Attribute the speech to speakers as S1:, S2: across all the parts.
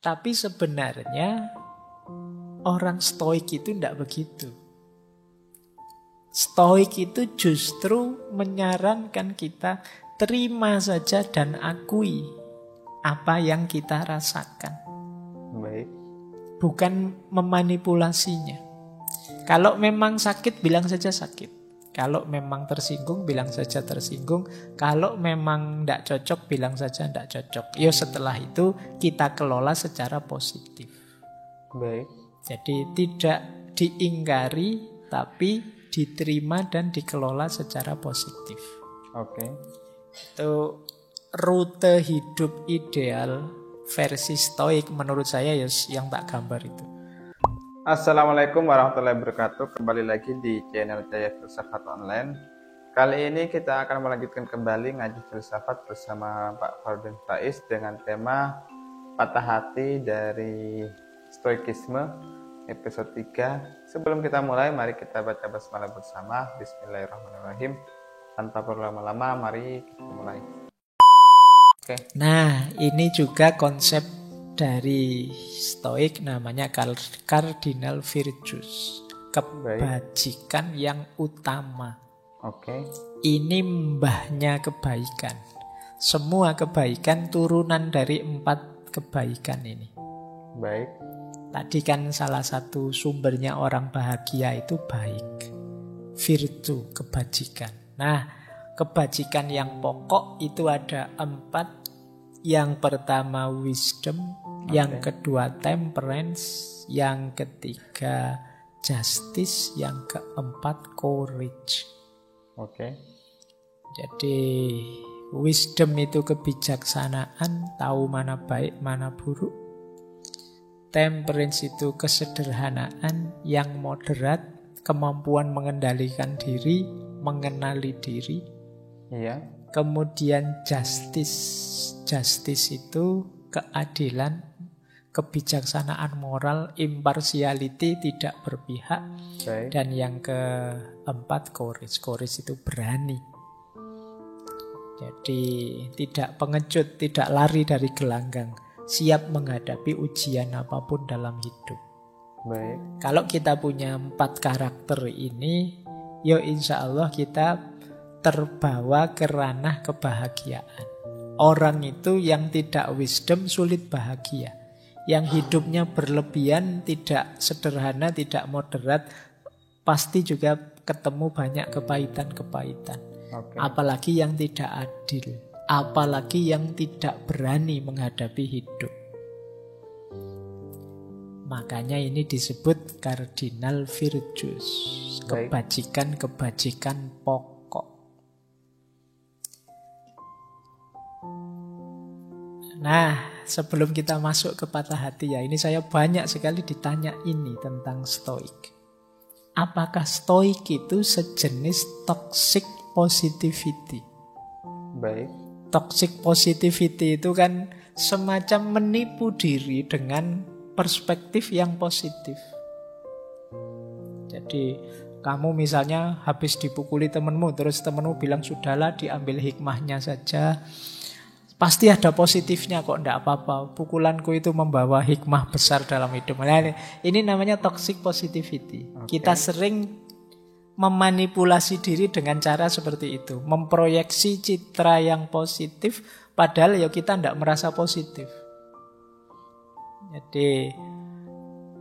S1: Tapi sebenarnya orang stoik itu tidak begitu. Stoik itu justru menyarankan kita terima saja dan akui apa yang kita rasakan.
S2: Baik.
S1: Bukan memanipulasinya. Kalau memang sakit, bilang saja sakit. Kalau memang tersinggung, bilang saja tersinggung. Kalau memang tidak cocok, bilang saja tidak cocok. Ya setelah itu kita kelola secara positif.
S2: Baik.
S1: Jadi tidak diingkari, tapi diterima dan dikelola secara positif.
S2: Oke.
S1: Itu rute hidup ideal versi stoik menurut saya ya yang tak gambar itu.
S2: Assalamualaikum warahmatullahi wabarakatuh. Kembali lagi di channel Jaya Filsafat Online. Kali ini kita akan melanjutkan kembali ngaji filsafat bersama Pak Fardun Faiz dengan tema Patah Hati dari Stoikisme episode 3. Sebelum kita mulai, mari kita baca basmalah bersama. Bismillahirrahmanirrahim. Tanpa berlama-lama, mari kita mulai. Oke.
S1: Nah, ini juga konsep dari Stoik, namanya cardinal virtues, kebajikan yang utama.
S2: Oke.
S1: Ini mbahnya kebaikan. Semua kebaikan turunan dari 4 kebaikan ini.
S2: Baik.
S1: Tadi kan salah satu sumbernya orang bahagia itu baik, virtu, kebajikan. Nah, kebajikan yang pokok itu ada 4. Yang pertama wisdom, yang kedua temperance, yang ketiga justice, yang keempat courage.
S2: Oke.
S1: Jadi wisdom itu kebijaksanaan, tahu mana baik, mana buruk. Temperance itu kesederhanaan yang moderat, kemampuan mengendalikan diri, mengenali diri.
S2: Iya.
S1: Kemudian justice itu keadilan, kebijaksanaan moral, impartiality, tidak berpihak.
S2: Baik.
S1: Dan yang keempat courage itu berani. Jadi tidak pengecut, tidak lari dari gelanggang, siap menghadapi ujian apapun dalam hidup.
S2: Baik.
S1: Kalau kita punya 4 karakter ini, ya insya Allah kita terbawa ke ranah kebahagiaan. Orang itu yang tidak wisdom sulit bahagia. Yang hidupnya berlebihan, tidak sederhana, tidak moderat, pasti juga ketemu banyak kepahitan-kepahitan.
S2: Oke.
S1: Apalagi yang tidak adil, apalagi yang tidak berani menghadapi hidup. Makanya ini disebut cardinal virtues, kebajikan-kebajikan pokok. Nah, sebelum kita masuk ke patah hati ya, ini saya banyak sekali ditanya ini tentang stoik. Apakah stoik itu sejenis toxic positivity?
S2: Baik.
S1: Toxic positivity itu kan semacam menipu diri dengan perspektif yang positif. Jadi kamu misalnya habis dipukuli temenmu, terus temenmu bilang sudahlah diambil hikmahnya saja. Pasti ada positifnya kok, enggak apa-apa. Pukulanku itu membawa hikmah besar dalam hidup. Nah, ini namanya toxic positivity.
S2: Oke.
S1: Kita sering memanipulasi diri dengan cara seperti itu. Memproyeksi citra yang positif, padahal ya kita enggak merasa positif. Jadi,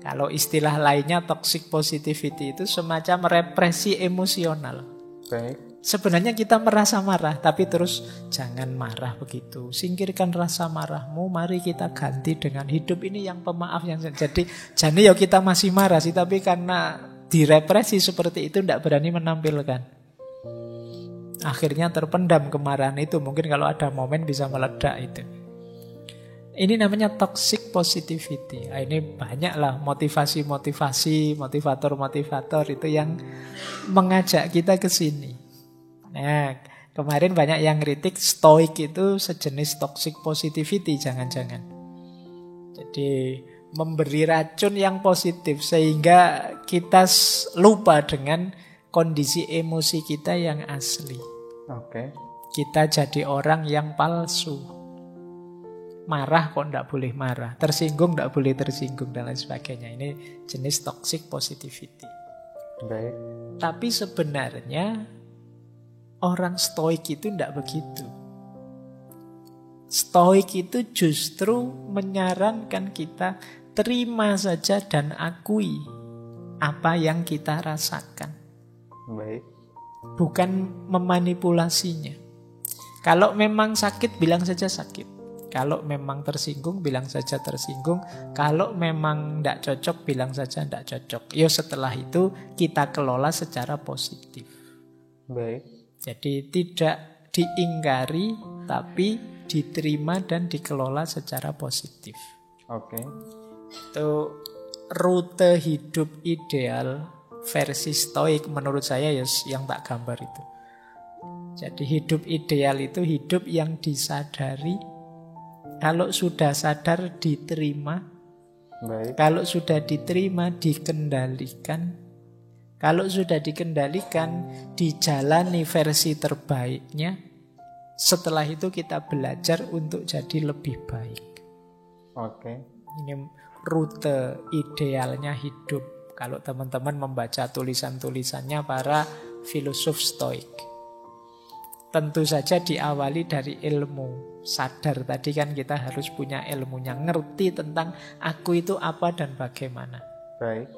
S1: kalau istilah lainnya toxic positivity itu semacam represi emosional.
S2: Baik.
S1: Sebenarnya kita merasa marah, tapi terus jangan marah begitu. Singkirkan rasa marahmu, mari kita ganti dengan hidup ini yang pemaaf. Jadi ya kita masih marah sih, tapi karena direpresi seperti itu tidak berani menampilkan. Akhirnya terpendam kemarahan itu. Mungkin kalau ada momen bisa meledak itu. Ini namanya toxic positivity. Nah, ini banyaklah motivasi-motivasi, motivator-motivator itu yang mengajak kita ke sini. Nah, kemarin banyak yang kritik stoik itu sejenis toxic positivity, jangan-jangan. Jadi memberi racun yang positif sehingga kita lupa dengan kondisi emosi kita yang asli.
S2: Oke.
S1: Kita jadi orang yang palsu. marah kok ndak boleh marah, tersinggung ndak boleh tersinggung, dan lain sebagainya. Ini jenis toxic positivity.
S2: Baik.
S1: Tapi sebenarnya orang stoik itu ndak begitu. Stoik itu justru menyarankan kita terima saja dan akui apa yang kita rasakan.
S2: Baik.
S1: Bukan memanipulasinya. Kalau memang sakit, bilang saja sakit. Kalau memang tersinggung, bilang saja tersinggung. Kalau memang tidak cocok, bilang saja tidak cocok. Ya setelah itu kita kelola secara positif.
S2: Baik.
S1: Jadi tidak diingkari, tapi diterima dan dikelola secara positif.
S2: Oke.
S1: Itu rute hidup ideal versi stoik menurut saya ya, yang tak gambar itu. Jadi hidup ideal itu hidup yang disadari. Kalau sudah sadar, diterima.
S2: Baik.
S1: Kalau sudah diterima, dikendalikan. Kalau sudah dikendalikan, dijalani versi terbaiknya. Setelah itu kita belajar untuk jadi lebih baik.
S2: Oke.
S1: Ini rute idealnya hidup. Kalau teman-teman membaca tulisan-tulisannya para filosof stoik. Tentu saja diawali dari ilmu. Sadar tadi kan kita harus punya ilmunya. Ngerti tentang aku itu apa dan bagaimana.
S2: Baik.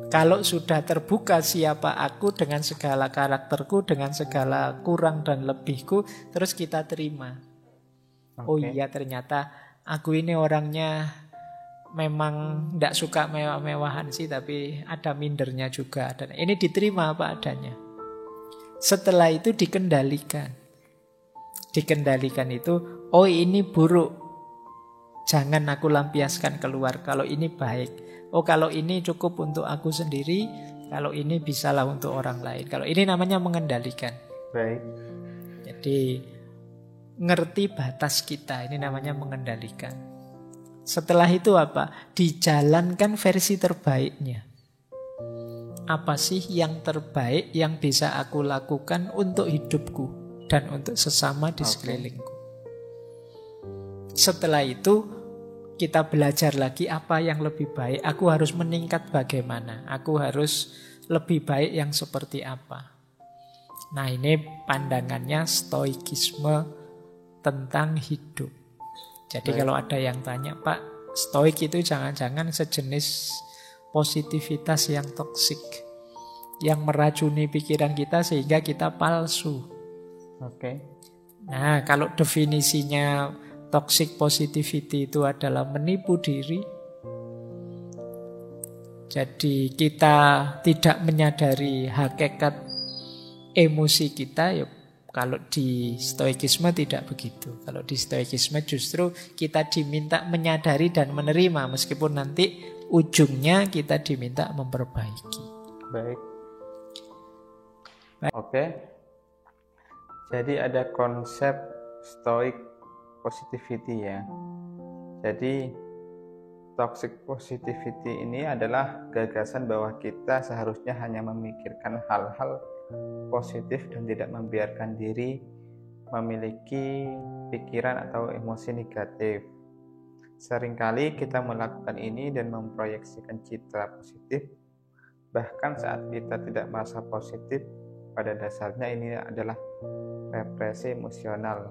S1: Kalau sudah terbuka siapa aku dengan segala karakterku, dengan segala kurang dan lebihku, terus kita terima. Oh iya, ternyata aku ini orangnya memang tidak suka mewah-mewahan sih, tapi ada mindernya juga. Dan ini diterima apa adanya. Setelah itu dikendalikan. Dikendalikan itu, oh ini buruk, jangan aku lampiaskan keluar. Kalau ini baik, oh kalau ini cukup untuk aku sendiri, kalau ini bisalah untuk orang lain. Kalau ini namanya mengendalikan.
S2: Baik.
S1: Jadi ngerti batas kita, ini namanya mengendalikan. Setelah itu apa? Dijalankan versi terbaiknya. Apa sih yang terbaik yang bisa aku lakukan untuk hidupku dan untuk sesama di sekelilingku. Setelah itu kita belajar lagi apa yang lebih baik. Aku harus meningkat bagaimana. Aku harus lebih baik yang seperti apa. Nah ini pandangannya stoikisme tentang hidup. Jadi kalau ada yang tanya, Pak, stoik itu jangan-jangan sejenis positivitas yang toksik, yang meracuni pikiran kita sehingga kita palsu.
S2: Oke.
S1: Nah, kalau definisinya toxic positivity itu adalah menipu diri. Jadi kita tidak menyadari hakikat emosi kita. Ya, kalau di stoikisme tidak begitu. Kalau di stoikisme justru kita diminta menyadari dan menerima, meskipun nanti ujungnya kita diminta memperbaiki.
S2: Baik. Oke. Jadi ada konsep stoic positivity ya. Jadi toxic positivity ini adalah gagasan bahwa kita seharusnya hanya memikirkan hal-hal positif dan tidak membiarkan diri memiliki pikiran atau emosi negatif. Seringkali kita melakukan ini dan memproyeksikan citra positif, bahkan saat kita tidak merasa positif. Pada dasarnya ini adalah represi emosional,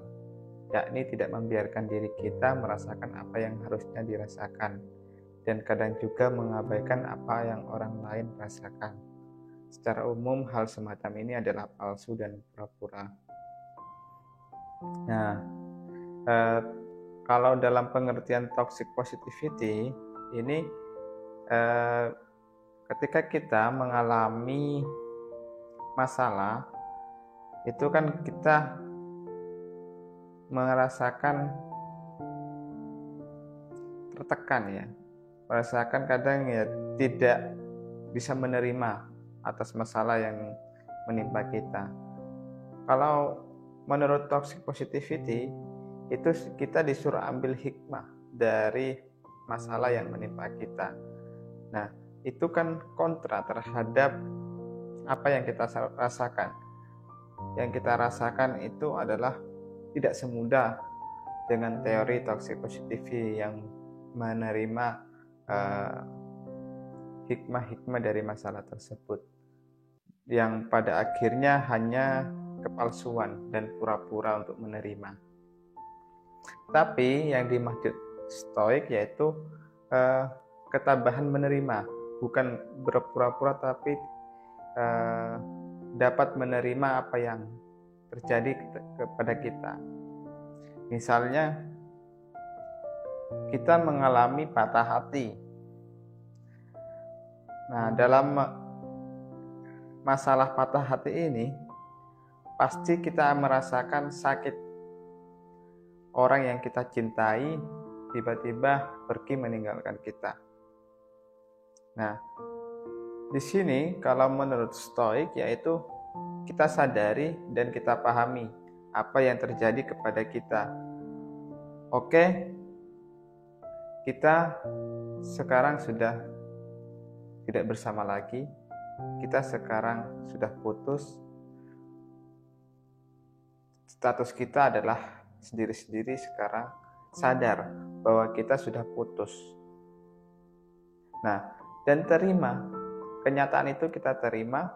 S2: yakni tidak membiarkan diri kita merasakan apa yang harusnya dirasakan, dan kadang juga mengabaikan apa yang orang lain rasakan. Secara umum hal semacam ini adalah palsu dan pura-pura. Nah, kalau dalam pengertian toxic positivity ini, ketika kita mengalami masalah, itu kan kita merasakan tertekan ya, merasakan kadang ya tidak bisa menerima atas masalah yang menimpa kita. Kalau menurut toxic positivity itu kita disuruh ambil hikmah dari masalah yang menimpa kita. Nah, itu kan kontra terhadap apa yang kita rasakan. Yang kita rasakan itu adalah tidak semudah dengan teori toxic positivity yang menerima hikmah-hikmah dari masalah tersebut, yang pada akhirnya hanya kepalsuan dan pura-pura untuk menerima. Tapi yang dimaksud stoik yaitu ketabahan menerima, bukan berpura-pura tapi dapat menerima apa yang terjadi kepada kita. Misalnya kita mengalami patah hati. Nah, dalam masalah patah hati ini pasti kita merasakan sakit. Orang yang kita cintai tiba-tiba pergi meninggalkan kita. Nah, di sini kalau menurut Stoik yaitu kita sadari dan kita pahami apa yang terjadi kepada kita. Oke, kita sekarang sudah tidak bersama lagi. Kita sekarang sudah putus. Status kita adalah sendiri-sendiri sekarang, sadar bahwa kita sudah putus. Nah, dan terima kenyataan itu, kita terima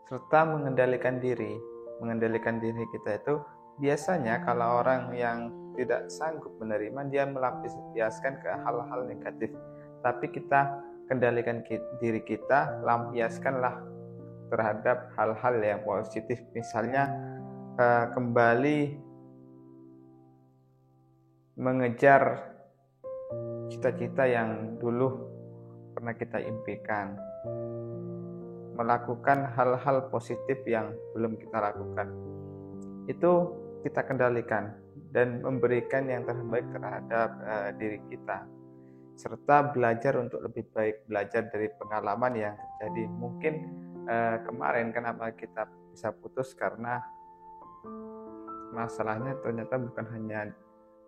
S2: serta mengendalikan diri. Mengendalikan diri kita itu biasanya kalau orang yang tidak sanggup menerima, dia melampiaskan ke hal-hal negatif. Tapi kita kendalikan diri kita, lampiaskanlah terhadap hal-hal yang positif. Misalnya kembali mengejar cita-cita yang dulu pernah kita impikan, melakukan hal-hal positif yang belum kita lakukan. Itu kita kendalikan dan memberikan yang terbaik terhadap diri kita, serta belajar untuk lebih baik, belajar dari pengalaman yang terjadi. Mungkin kemarin kenapa kita bisa putus karena masalahnya ternyata bukan hanya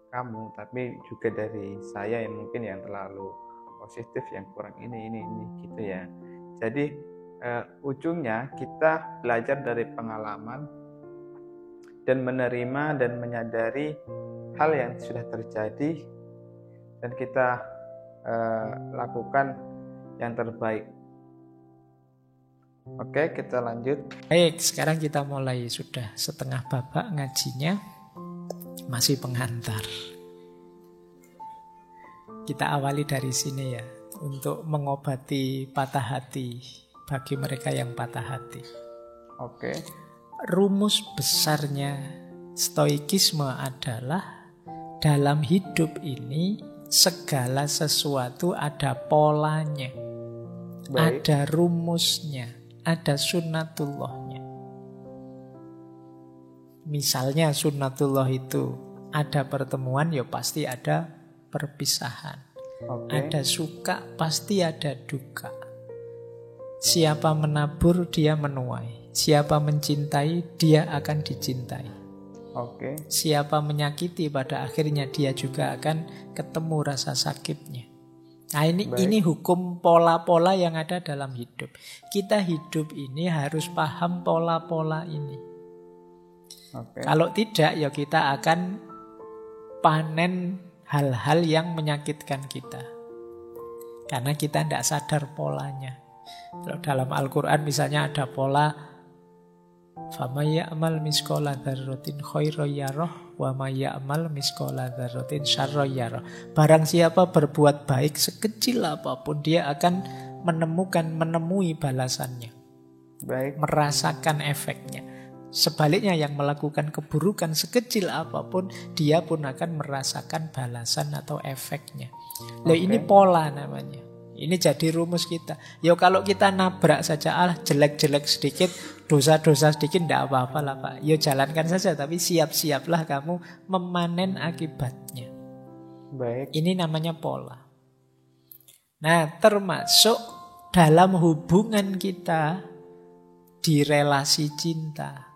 S2: kamu, tapi juga dari saya yang mungkin yang terlalu positif, yang kurang ini gitu ya. Jadi ujungnya kita belajar dari pengalaman dan menerima dan menyadari hal yang sudah terjadi dan kita lakukan yang terbaik. Oke, kita lanjut.
S1: Baik, sekarang kita mulai, sudah setengah babak ngajinya, masih pengantar. Kita awali dari sini ya, untuk mengobati patah hati bagi mereka yang patah hati.
S2: Oke.
S1: Rumus besarnya stoikisme adalah dalam hidup ini segala sesuatu ada polanya,
S2: Baik.
S1: ada rumusnya, ada sunnatullahnya. Misalnya sunnatullah itu ada pertemuan, ya pasti ada perpisahan.
S2: Oke.
S1: Ada suka, pasti ada duka. Siapa menabur, dia menuai. Siapa mencintai, dia akan dicintai.
S2: Oke.
S1: Siapa menyakiti, pada akhirnya dia juga akan ketemu rasa sakitnya. Nah, ini hukum pola-pola yang ada dalam hidup. Kita hidup ini harus paham pola-pola ini.
S2: Oke.
S1: Kalau tidak, ya kita akan panen hal-hal yang menyakitkan kita. Karena kita tidak sadar polanya. Kalau dalam Al-Quran misalnya ada pola فَمَنْ يَعْمَلْ مِثْقَالَ ذَرَّةٍ خَيْرًا يَرَهُ وَمَنْ يَعْمَلْ مِثْقَالَ ذَرَّةٍ شَرًّا يَرَهُ. Barang siapa berbuat baik sekecil apapun, dia akan menemui balasannya.
S2: Baik.
S1: Merasakan efeknya. Sebaliknya yang melakukan keburukan sekecil apapun, dia pun akan merasakan balasan atau efeknya. Loh, ini pola namanya. Ini jadi rumus kita. Ya kalau kita nabrak saja, jelek-jelek sedikit, dosa-dosa sedikit, tidak apa-apa lah Pak. Ya jalankan saja, tapi siap-siaplah kamu memanen akibatnya.
S2: Baik.
S1: Ini namanya pola. Nah, termasuk dalam hubungan kita di relasi cinta.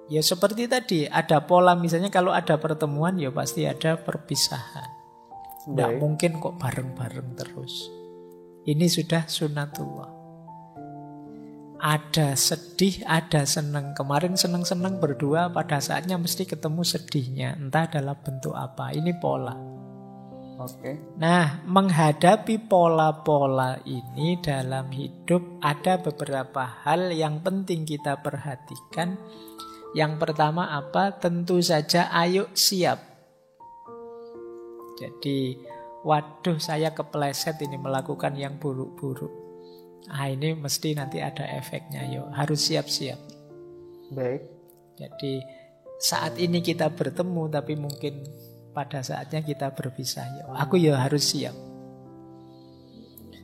S1: Ya seperti tadi, ada pola, misalnya kalau ada pertemuan, ya pasti ada perpisahan. Tidak mungkin kok bareng-bareng terus. Ini sudah sunnatullah. Ada sedih, ada seneng. Kemarin seneng-seneng berdua, pada saatnya mesti ketemu sedihnya. Entah dalam bentuk apa. Ini pola.
S2: Oke.
S1: Nah, menghadapi pola-pola ini dalam hidup ada beberapa hal yang penting kita perhatikan. Yang pertama apa? Tentu saja ayo siap. Jadi, waduh saya kepleset ini melakukan yang buruk-buruk. Ini mesti nanti ada efeknya. Yuk, harus siap-siap.
S2: Baik.
S1: Jadi saat ini kita bertemu, tapi mungkin pada saatnya kita berpisah. Yuk, aku ya harus siap.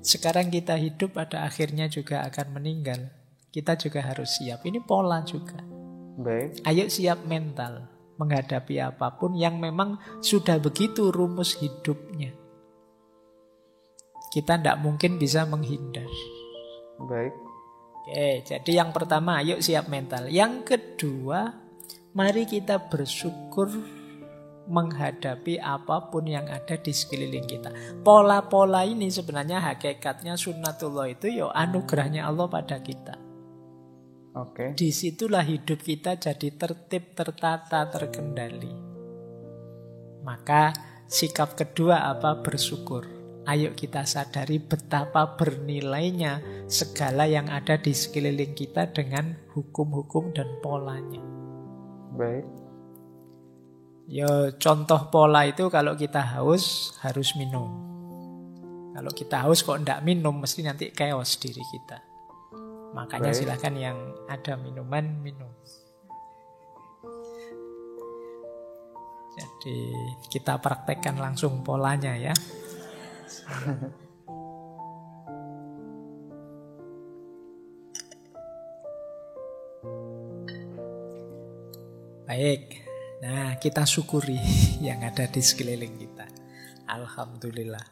S1: Sekarang kita hidup, pada akhirnya juga akan meninggal. Kita juga harus siap. Ini pola juga.
S2: Baik.
S1: Ayo siap mental menghadapi apapun yang memang sudah begitu rumus hidupnya. Kita tidak mungkin bisa menghindar.
S2: Baik.
S1: Oke, jadi yang pertama, ayo siap mental. Yang kedua, mari kita bersyukur menghadapi apapun yang ada di sekeliling kita. Pola-pola ini sebenarnya hakikatnya sunnatullah itu ya anugerahnya Allah pada kita.
S2: Oke.
S1: Disitulah hidup kita jadi tertib, tertata, terkendali. Maka sikap kedua apa? Bersyukur. Ayo kita sadari betapa bernilainya segala yang ada di sekeliling kita dengan hukum-hukum dan polanya.
S2: Baik.
S1: Ya contoh pola itu kalau kita haus harus minum. Kalau kita haus kok enggak minum mesti nanti chaos diri kita. Makanya
S2: Baik.
S1: silakan yang ada minuman minum. Jadi kita praktekkan langsung polanya ya. Baik. Nah, kita syukuri yang ada di sekeliling kita. Alhamdulillah.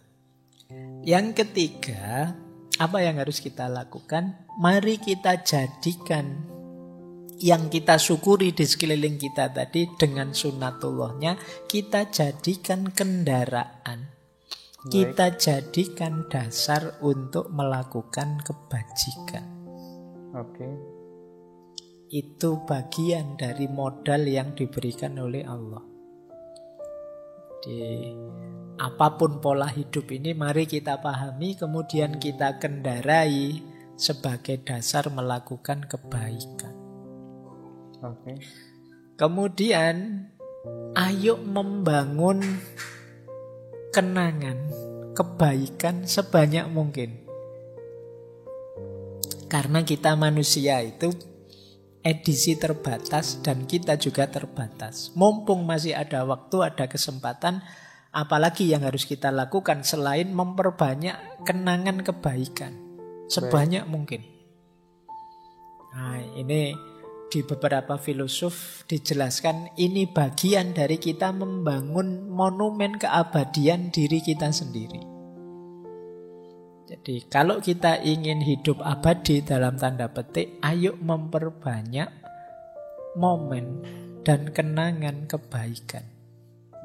S1: Yang ketiga, apa yang harus kita lakukan? Mari kita jadikan yang kita syukuri di sekeliling kita tadi dengan sunnatullahnya, kita jadikan kendaraan. Kita jadikan dasar untuk melakukan kebajikan.
S2: Oke.
S1: Itu bagian dari modal yang diberikan oleh Allah. Di apapun pola hidup ini mari kita pahami, kemudian kita kendarai sebagai dasar melakukan kebaikan.
S2: Oke.
S1: Kemudian ayo membangun kenangan kebaikan sebanyak mungkin. Karena kita manusia itu edisi terbatas dan kita juga terbatas. Mumpung masih ada waktu, ada kesempatan, apalagi yang harus kita lakukan selain memperbanyak kenangan kebaikan sebanyak mungkin. Nah, ini di beberapa filosof dijelaskan ini bagian dari kita membangun monumen keabadian diri kita sendiri. Jadi kalau kita ingin hidup abadi dalam tanda petik, ayo memperbanyak momen dan kenangan kebaikan.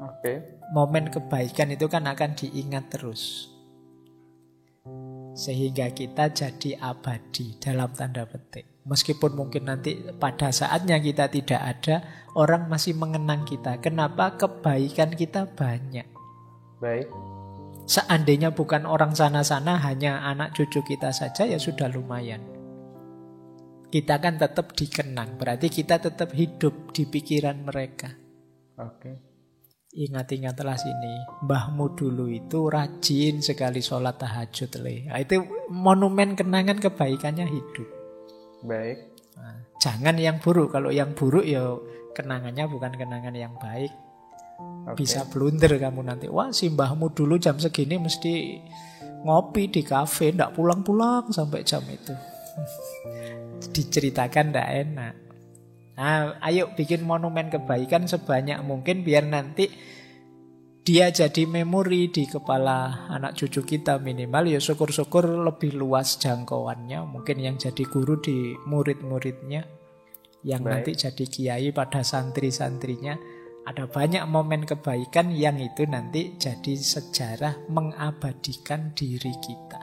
S2: Oke.
S1: Momen kebaikan itu kan akan diingat terus. Sehingga kita jadi abadi dalam tanda petik. Meskipun mungkin nanti pada saatnya kita tidak ada, orang masih mengenang kita. Kenapa? Kebaikan kita banyak.
S2: Baik.
S1: Seandainya bukan orang sana-sana, hanya anak cucu kita saja ya sudah lumayan. Kita kan tetap dikenang, berarti kita tetap hidup di pikiran mereka.
S2: Oke.
S1: Ingat-ingatlah sini, mbahmu dulu itu rajin sekali sholat tahajud. Nah, itu monumen kenangan kebaikannya hidup.
S2: Baik.
S1: Nah, jangan yang buruk. Kalau yang buruk ya kenangannya bukan kenangan yang baik.
S2: Oke.
S1: Bisa blunder kamu nanti. Wah, si mbahmu dulu jam segini mesti ngopi di kafe, ndak pulang-pulang sampai jam itu. Diceritakan ndak enak. Nah, ayo bikin monumen kebaikan sebanyak mungkin biar nanti dia jadi memori di kepala anak cucu kita. Minimal ya syukur-syukur lebih luas jangkauannya. Mungkin yang jadi guru di murid-muridnya, yang nanti jadi kiai pada santri-santrinya. Ada banyak momen kebaikan yang itu nanti jadi sejarah mengabadikan diri kita.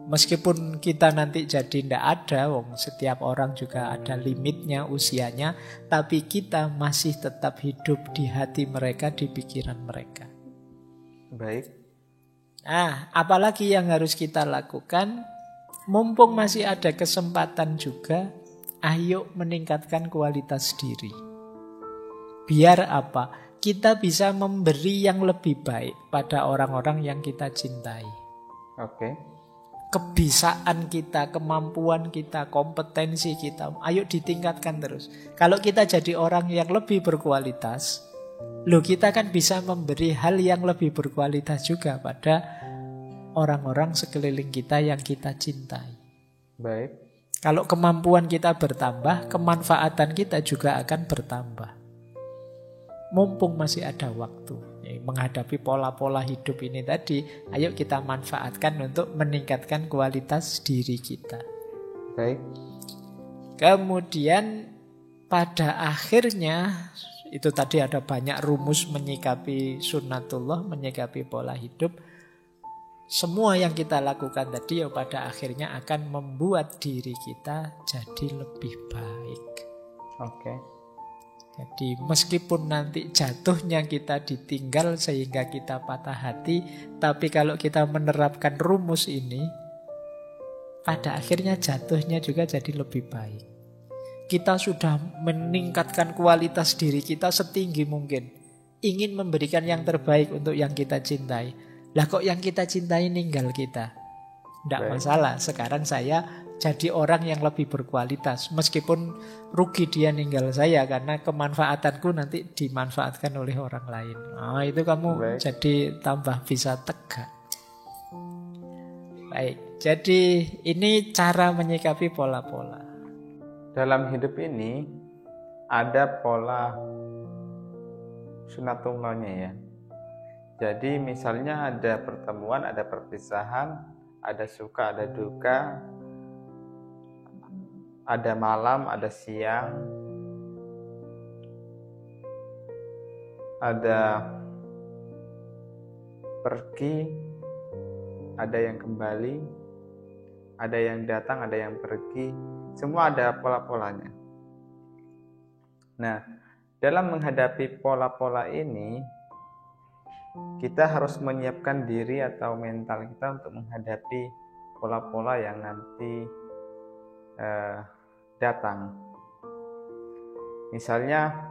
S1: Meskipun kita nanti jadi ndak ada, wong setiap orang juga ada limitnya usianya, tapi kita masih tetap hidup di hati mereka, di pikiran mereka.
S2: Baik.
S1: Nah, apalagi yang harus kita lakukan? Mumpung masih ada kesempatan juga, ayo meningkatkan kualitas diri. Biar apa? Kita bisa memberi yang lebih baik pada orang-orang yang kita cintai.
S2: Oke.
S1: Kebisaan kita, kemampuan kita, kompetensi kita, ayo ditingkatkan terus. Kalau kita jadi orang yang lebih berkualitas, kita kan bisa memberi hal yang lebih berkualitas juga pada orang-orang sekeliling kita yang kita cintai.
S2: Baik.
S1: Kalau kemampuan kita bertambah, kemanfaatan kita juga akan bertambah. Mumpung masih ada waktu menghadapi pola-pola hidup ini tadi, ayo kita manfaatkan untuk meningkatkan kualitas diri kita.
S2: Baik.
S1: Kemudian pada akhirnya, itu tadi ada banyak rumus menyikapi sunnatullah, menyikapi pola hidup. Semua yang kita lakukan tadi pada akhirnya akan membuat diri kita jadi lebih baik.
S2: Oke.
S1: Jadi meskipun nanti jatuhnya kita ditinggal sehingga kita patah hati, tapi kalau kita menerapkan rumus ini, pada akhirnya jatuhnya juga jadi lebih baik. Kita sudah meningkatkan kualitas diri kita setinggi mungkin, ingin memberikan yang terbaik untuk yang kita cintai. Lah kok yang kita cintai ninggal kita? Tidak masalah, sekarang saya jadi orang yang lebih berkualitas. Meskipun rugi dia ninggal saya, karena kemanfaatanku nanti dimanfaatkan oleh orang lain. Nah, itu kamu jadi tambah bisa tegak. Baik, jadi ini cara menyikapi pola-pola.
S2: Dalam hidup ini ada pola sunatullahnya ya. Jadi misalnya ada pertemuan, ada perpisahan, ada suka, ada duka, ada malam, ada siang, ada pergi, ada yang kembali, ada yang datang, ada yang pergi. Semua ada pola-polanya. Nah, dalam menghadapi pola-pola ini, kita harus menyiapkan diri atau mental kita untuk menghadapi pola-pola yang nanti datang. Misalnya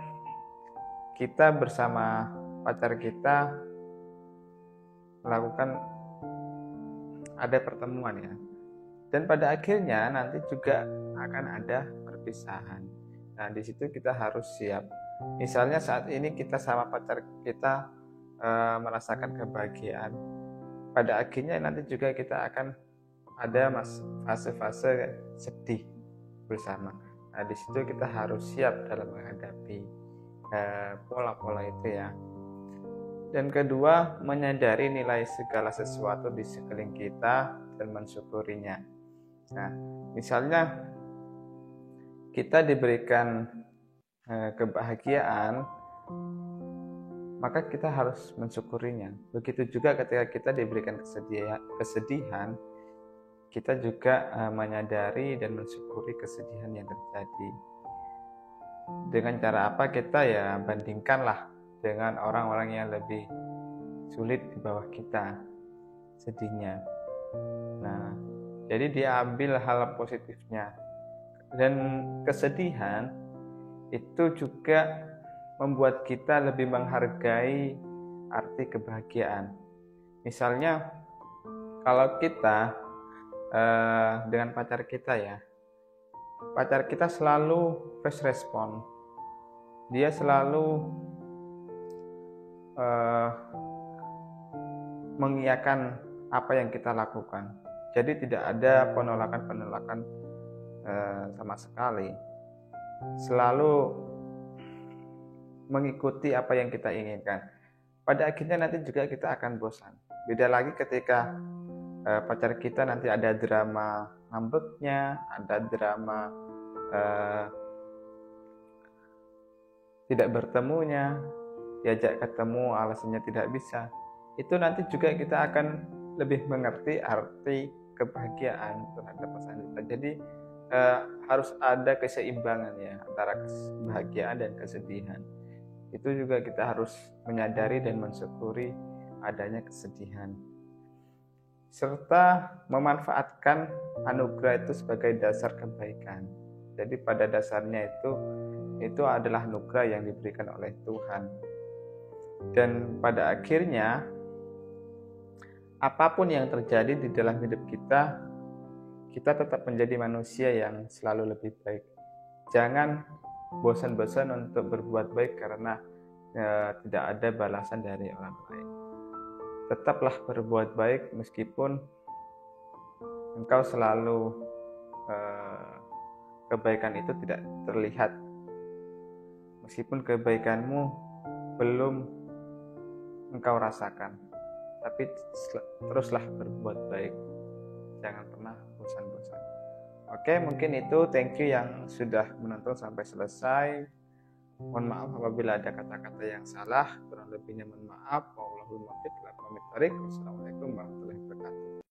S2: kita bersama pacar kita melakukan ada pertemuan ya, dan pada akhirnya nanti juga akan ada perpisahan. Nah, di situ kita harus siap. Misalnya saat ini kita sama pacar kita merasakan kebahagiaan, pada akhirnya nanti juga kita akan ada fase-fase sedih bersama. Nah, di situ kita harus siap dalam menghadapi pola-pola itu ya. Dan kedua, menyadari nilai segala sesuatu di sekeliling kita dan mensyukurinya. Nah, misalnya kita diberikan kebahagiaan, maka kita harus mensyukurinya. Begitu juga ketika kita diberikan kesedihan, kita juga menyadari dan mensyukuri kesedihan yang terjadi. Dengan cara apa? Kita ya bandingkanlah dengan orang-orang yang lebih sulit di bawah kita sedihnya. Nah, jadi dia ambil hal positifnya. Dan kesedihan itu juga membuat kita lebih menghargai arti kebahagiaan. Misalnya kalau kita dengan pacar kita ya, pacar kita selalu fast respon, dia selalu mengiyakan apa yang kita lakukan, jadi tidak ada penolakan sama sekali, selalu mengikuti apa yang kita inginkan. Pada akhirnya nanti juga kita akan bosan. Beda lagi ketika pacar kita nanti ada drama ngambeknya, ada drama tidak bertemunya, diajak ketemu alasannya tidak bisa. Itu nanti juga kita akan lebih mengerti arti kebahagiaan terhadap pasangan kita. Jadi harus ada keseimbangan ya antara kebahagiaan dan kesedihan. Itu juga kita harus menyadari dan mensyukuri adanya kesedihan, serta memanfaatkan anugerah itu sebagai dasar kebaikan. Jadi pada dasarnya itu adalah anugerah yang diberikan oleh Tuhan. Dan pada akhirnya apapun yang terjadi di dalam hidup kita tetap menjadi manusia yang selalu lebih baik. Jangan bosan-bosan untuk berbuat baik karena tidak ada balasan dari orang lain. Tetaplah berbuat baik meskipun engkau selalu kebaikan itu tidak terlihat. Meskipun kebaikanmu belum engkau rasakan, tapi teruslah berbuat baik. Jangan pernah bosan-bosan. Oke, mungkin itu. Thank you yang sudah menonton sampai selesai. Mohon maaf apabila ada kata-kata yang salah. Kurang lebihnya mohon maaf. Wallahul muwaffiq. Wassalamualaikum warahmatullahi wabarakatuh.